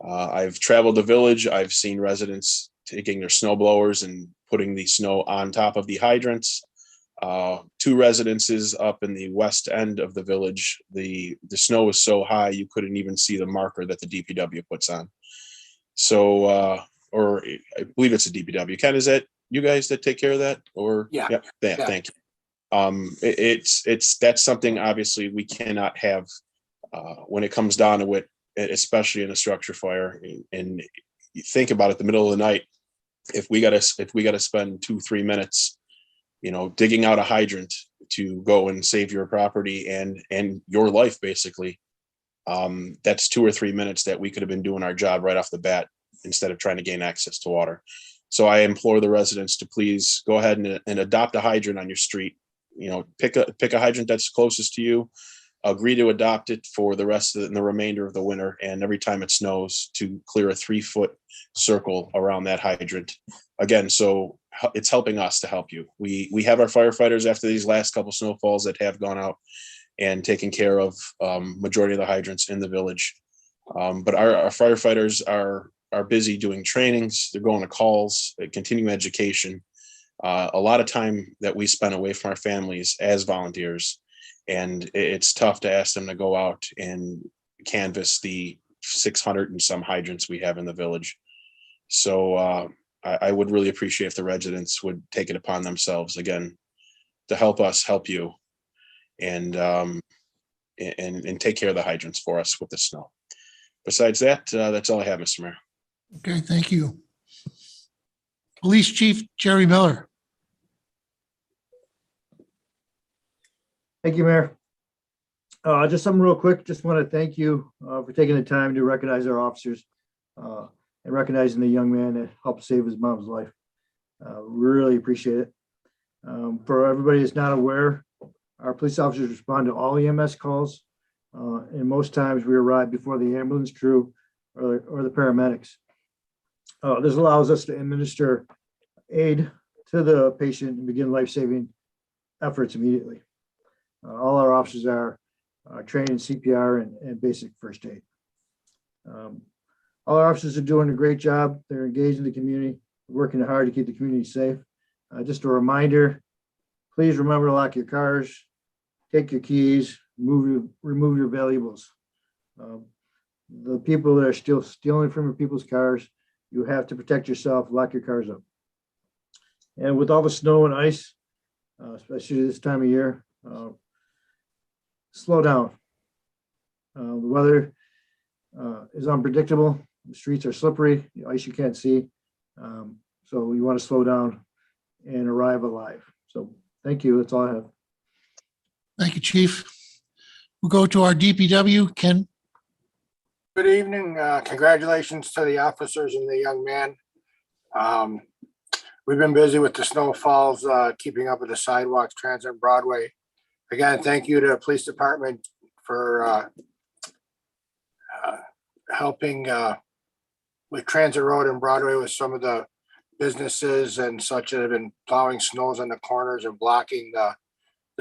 I've traveled the village. I've seen residents taking their snow blowers and putting the snow on top of the hydrants. 2 residences up in the west end of the village, the snow was so high you couldn't even see the marker that the DPW puts on. So, or I believe it's a DPW. Ken, is that you guys that take care of that? Or yeah. Thank you. That's something obviously we cannot have when it comes down to it, especially in a structure fire. And you think about it, the middle of the night, if we gotta spend 2-3 minutes, digging out a hydrant to go and save your property and your life, basically, that's 2 or 3 minutes that we could have been doing our job right off the bat instead of trying to gain access to water. So I implore the residents to please go ahead and adopt a hydrant on your street. Pick a hydrant that's closest to you. Agree to adopt it for the rest of the remainder of the winter, and every time it snows, to clear a 3-foot circle around that hydrant. Again, so it's helping us to help you. We have our firefighters after these last couple snowfalls that have gone out and taken care of majority of the hydrants in the village. But our firefighters are are busy doing trainings, they're going to calls, continuing education. A lot of time that we spend away from our families as volunteers. And it's tough to ask them to go out and canvass the 600 and some hydrants we have in the village. So I would really appreciate if the residents would take it upon themselves again to help us help you and take care of the hydrants for us with the snow. Besides that, that's all I have, Mr. Mayor. Okay, thank you. Police Chief Jerry Miller. Thank you, Mayor. Just something real quick. Just want to thank you for taking the time to recognize our officers and recognizing the young man that helped save his mom's life. Really appreciate it. For everybody that's not aware, our police officers respond to all EMS calls, and most times we arrive before the ambulance crew or the paramedics. This allows us to administer aid to the patient and begin life-saving efforts immediately. All our officers are trained in CPR and basic first aid. All our officers are doing a great job. They're engaged in the community, working hard to keep the community safe. Just a reminder, please remember to lock your cars, take your keys, remove your valuables. The people that are still stealing from your people's cars, you have to protect yourself, lock your cars up. And with all the snow and ice, especially this time of year, slow down. The weather is unpredictable. The streets are slippery, the ice you can't see. So you want to slow down and arrive alive. So thank you. That's all I have. Thank you, Chief. We'll go to our DPW, Ken. Good evening. Congratulations to the officers and the young man. We've been busy with the snowfalls, keeping up with the sidewalks, Transit and Broadway. Again, thank you to the police department for helping with Transit Road and Broadway with some of the businesses and such that have been plowing snows on the corners and blocking the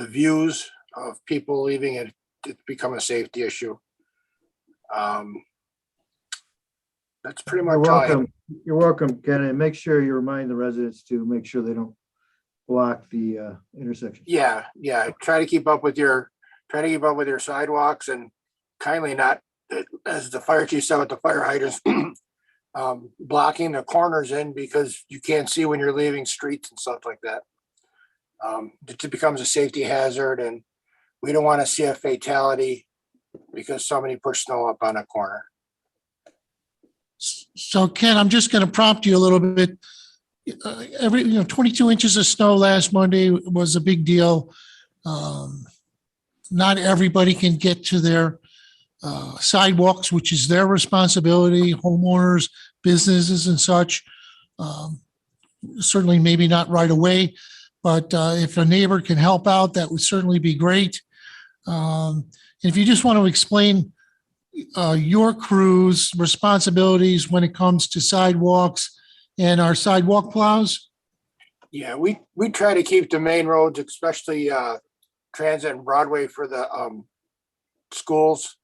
views of people leaving it. It's become a safety issue. That's pretty much You're all I have. welcome. You're welcome, Ken. And make sure you remind the residents to make sure they don't block the intersection. Yeah. Try to keep up with your sidewalks and kindly not, as the fire chief said with the fire hydrants, blocking the corners in because you can't see when you're leaving streets and stuff like that. It becomes a safety hazard, and we don't want to see a fatality because somebody pushed snow up on a corner. So Ken, I'm just going to prompt you a little bit. 22 inches of snow last Monday was a big deal. Not everybody can get to their sidewalks, which is their responsibility, homeowners, businesses and such. Certainly maybe not right away, but if a neighbor can help out, that would certainly be great. If you just want to explain your crew's responsibilities when it comes to sidewalks and our sidewalk plows. Yeah, we try to keep the main roads, especially Transit and Broadway for the schools.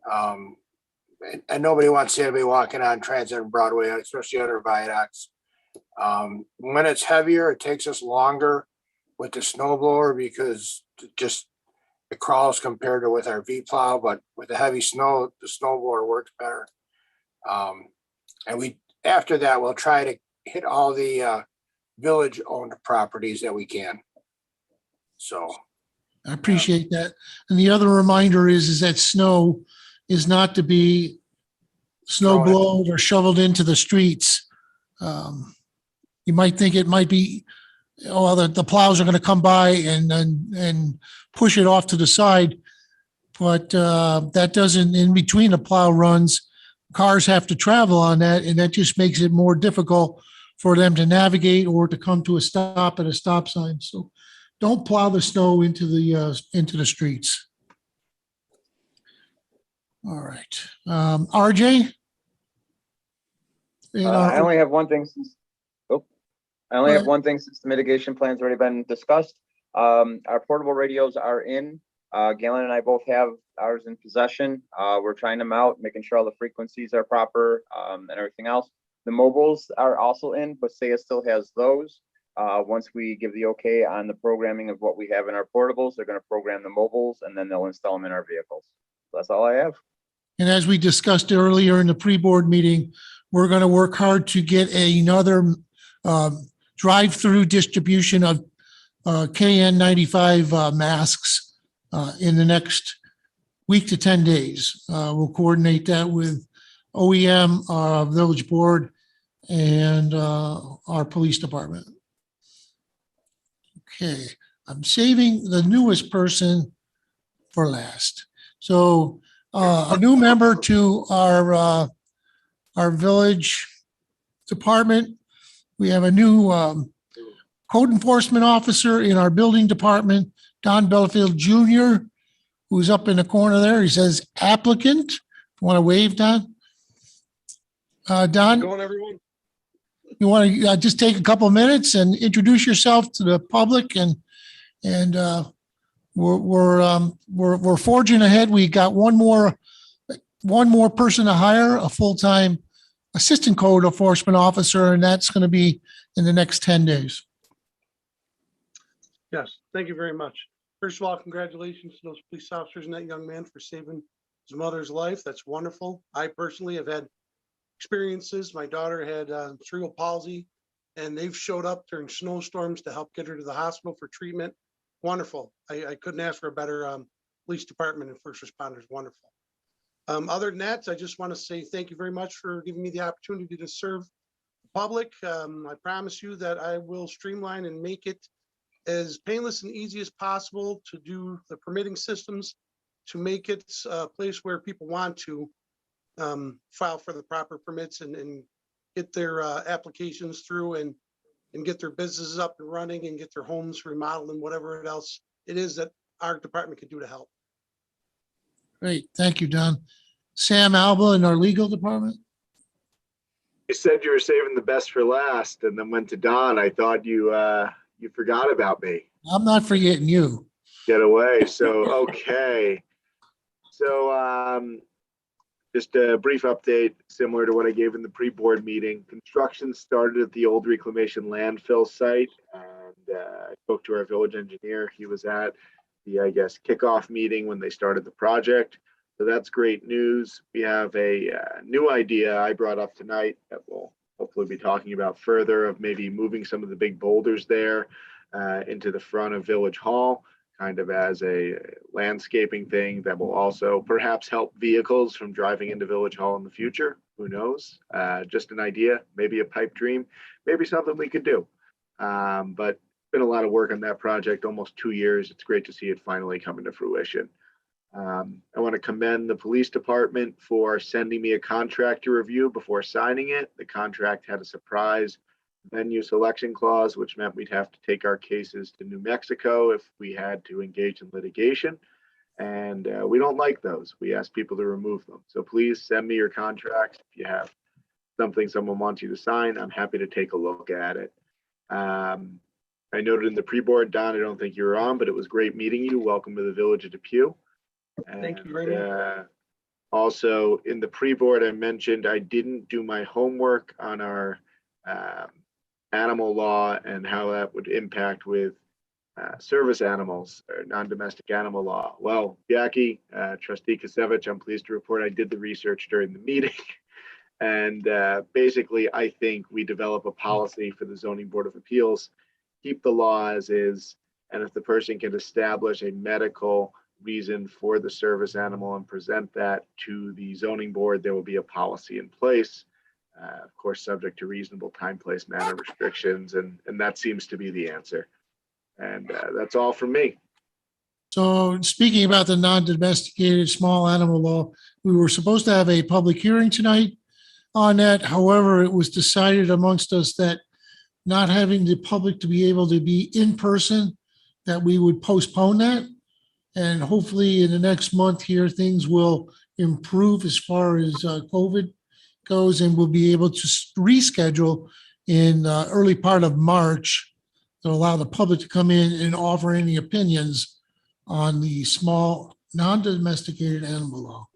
And nobody wants anybody walking on Transit and Broadway, especially other viaducts. When it's heavier, it takes us longer with the snow blower because it crawls compared to with our V-plow, but with the heavy snow, the snow blower works better. And after that, we'll try to hit all the village-owned properties that we can. So I appreciate that. And the other reminder is that snow is not to be snow blowed or shoveled into the streets. You might think it might be, the plows are going to come by and push it off to the side, but that doesn't, in between the plow runs, cars have to travel on that, and that just makes it more difficult for them to navigate or to come to a stop at a stop sign. So don't plow the snow into the streets. All right. RJ? I only have one thing since the mitigation plan's already been discussed. Our portable radios are in. Galen and I both have ours in possession. We're trying them out, making sure all the frequencies are proper, and everything else. The mobiles are also in, but SEA still has those. Once we give the okay on the programming of what we have in our portables, they're going to program the mobiles and then they'll install them in our vehicles. So that's all I have. And as we discussed earlier in the pre-board meeting, we're going to work hard to get another drive-through distribution of KN95 masks in the next week to 10 days. We'll coordinate that with OEM, Village Board, and our police department. Okay, I'm saving the newest person for last. So a new member to our village department. We have a new code enforcement officer in our building department, Don Belfield Jr., who's up in the corner there. He says applicant. Want to wave, Don? Don? Going, everyone? You want to just take a couple of minutes and introduce yourself to the public, and we're forging ahead. We got one more person to hire, a full-time assistant code enforcement officer, and that's going to be in the next 10 days. Yes, thank you very much. First of all, congratulations to those police officers and that young man for saving his mother's life. That's wonderful. I personally have had experiences. My daughter had cerebral palsy, and they've showed up during snowstorms to help get her to the hospital for treatment. Wonderful. I couldn't ask for a better police department and first responders. Wonderful. Other than that, I just want to say thank you very much for giving me the opportunity to serve the public. I promise you that I will streamline and make it as painless and easy as possible to do the permitting systems, to make it a place where people want to file for the proper permits and get their applications through and get their businesses up and running and get their homes remodeled and whatever else it is that our department can do to help. Great. Thank you, Don. Sam Alba in our legal department. You said you were saving the best for last and then went to Don. I thought you forgot about me. I'm not forgetting you. Get away. So, okay. So, just a brief update, similar to what I gave in the pre-board meeting. Construction started at the old reclamation landfill site, and I spoke to our village engineer. He was at the, I guess, kickoff meeting when they started the project. So that's great news. We have a new idea I brought up tonight that we'll hopefully be talking about further, of maybe moving some of the big boulders there into the front of Village Hall, kind of as a landscaping thing that will also perhaps help vehicles from driving into Village Hall in the future. Who knows? Just an idea, maybe a pipe dream, maybe something we could do. But been a lot of work on that project, almost 2 years. It's great to see it finally coming to fruition. I want to commend the police department for sending me a contract to review before signing it. The contract had a surprise venue selection clause, which meant we'd have to take our cases to New Mexico if we had to engage in litigation. And we don't like those. We ask people to remove them. So please send me your contracts. If you have something someone wants you to sign, I'm happy to take a look at it. I noted in the pre-board, Don, I don't think you were on, but it was great meeting you. Welcome to the Village of Depew. Thank you very much. Also, in the pre-board, I mentioned I didn't do my homework on our animal law and how that would impact with service animals or non-domestic animal law. Well, Jackie, Trustee Kasevich, I'm pleased to report I did the research during the meeting. And basically, I think we develop a policy for the Zoning Board of Appeals, keep the law as is, and if the person can establish a medical reason for the service animal and present that to the zoning board, there will be a policy in place, of course, subject to reasonable time, place, manner restrictions, and that seems to be the answer. And that's all from me. So speaking about the non-domesticated small animal law, we were supposed to have a public hearing tonight on that. However, it was decided amongst us that not having the public to be able to be in person, that we would postpone that. And hopefully in the next month here, things will improve as far as COVID goes, and we'll be able to reschedule in the early part of March to allow the public to come in and offer any opinions on the small non-domesticated animal law.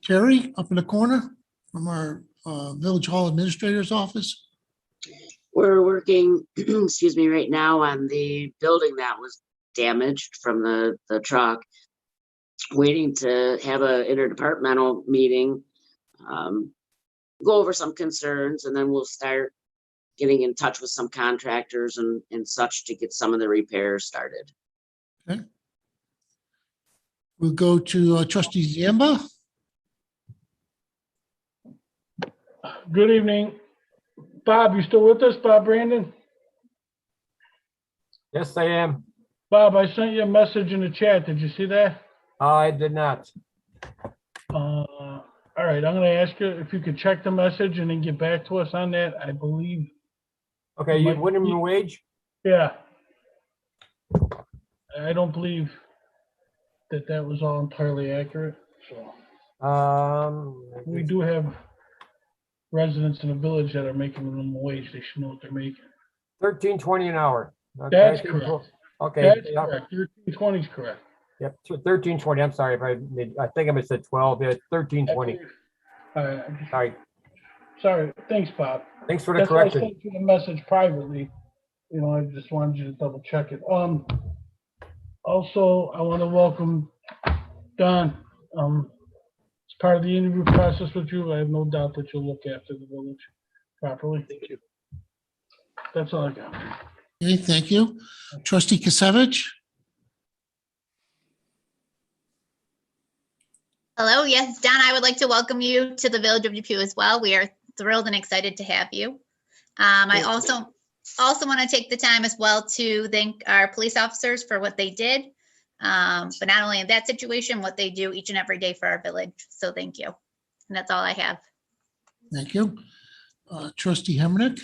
Terry, up in the corner from our Village Hall Administrator's office. We're working, excuse me, right now on the building that was damaged from the truck. Waiting to have a interdepartmental meeting, go over some concerns, and then we'll start getting in touch with some contractors and such to get some of the repairs started. Okay. We'll go to trustee Zamba. Good evening. Bob, you still with us? Bob Brandon? Yes, I am. Bob, I sent you a message in the chat. Did you see that? I did not. All right, I'm gonna ask you if you could check the message and then get back to us on that. I believe. Okay, you minimum wage? Yeah. I don't believe that was all entirely accurate, so. We do have residents in the village that are making minimum wage. They should know what they're making. $13.20 an hour. Okay, That's correct. Okay. That's yeah. correct. 1320 is correct. Yep, 13.20. I'm sorry if I think I must have said 12. Yeah, 13.20. All right. Sorry. Sorry. Thanks, Bob. Thanks for the That's why I correction. sent you the message privately. You know, I just wanted you to double check it. Also, I want to welcome Don. As part of the interview process with you, I have no doubt that you'll look after the village properly. Thank you. That's all I got. Okay, thank you. Trustee Kasevich. Hello, yes, Don, I would like to welcome you to the Village of Depew as well. We are thrilled and excited to have you. I also want to take the time as well to thank our police officers for what they did. But not only in that situation, what they do each and every day for our village. So thank you. And that's all I have. Thank you. Trustee Hemrick.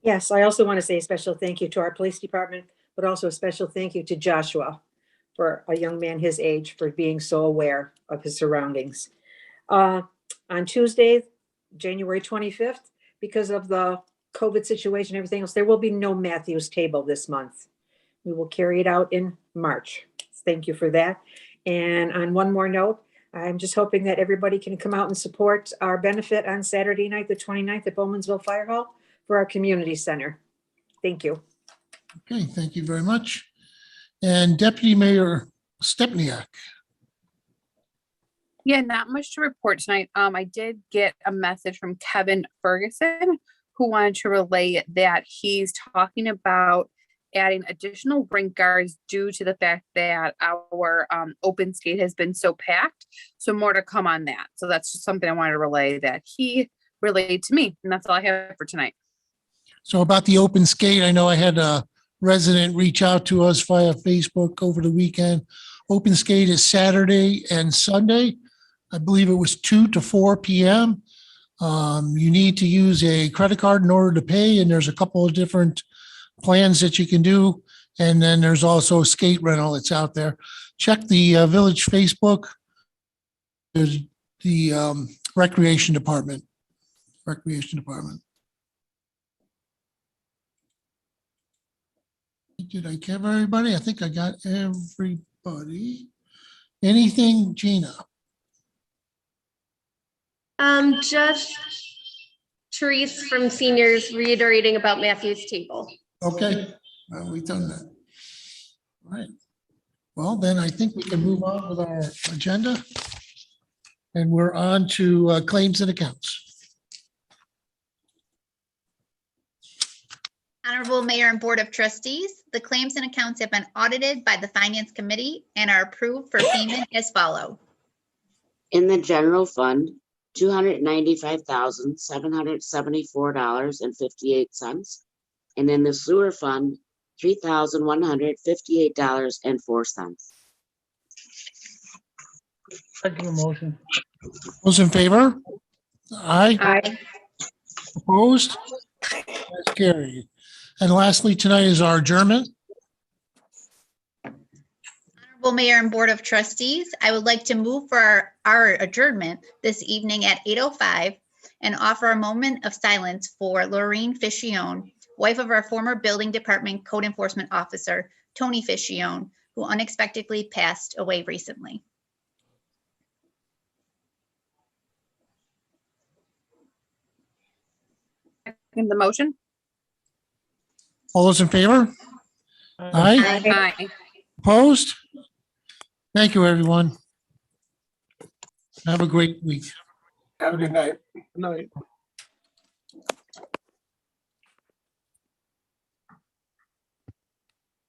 Yes, I also want to say a special thank you to our police department, but also a special thank you to Joshua, for a young man his age, for being so aware of his surroundings. On Tuesday, January 25th, because of the COVID situation, everything else, there will be no Matthews table this month. We will carry it out in March. Thank you for that. And on one more note, I'm just hoping that everybody can come out and support our benefit on Saturday night, the 29th at Bowmansville Fire Hall for our community center. Thank you. Okay, thank you very much. And Deputy Mayor Stepniak. Yeah, not much to report tonight. I did get a message from Kevin Ferguson, who wanted to relay that he's talking about adding additional rink guards due to the fact that our open skate has been so packed. So more to come on that. So that's just something I wanted to relay that he relayed to me. And that's all I have for tonight. So about the open skate, I know I had a resident reach out to us via Facebook over the weekend. Open skate is Saturday and Sunday. I believe it was 2 to 4 p.m. You need to use a credit card in order to pay, and there's a couple of different plans that you can do. And then there's also skate rental that's out there. Check the village Facebook. There's the recreation department. Did I cover everybody? I think I got everybody. Anything, Gina? Just Therese from seniors reiterating about Matthew's table. Okay, well, we've done that. All right. Well, then I think we can move on with our agenda. And we're on to claims and accounts. Honorable Mayor and Board of Trustees, the claims and accounts have been audited by the Finance Committee and are approved for payment as follow. In the general fund, $295,774.58. And in the sewer fund, $3,158.04. Second motion. Those in favor? Aye. Aye. Opposed? That's carried. And lastly, tonight is our adjournment. Honorable Mayor and Board of Trustees, I would like to move for our adjournment this evening at 8:05 and offer a moment of silence for Lorraine Fischione, wife of our former Building Department Code Enforcement Officer, Tony Fischione, who unexpectedly passed away recently. In the motion? All those in favor? Aye. Aye. Opposed? Thank you, everyone. Have a great week. Have a good night. Good night.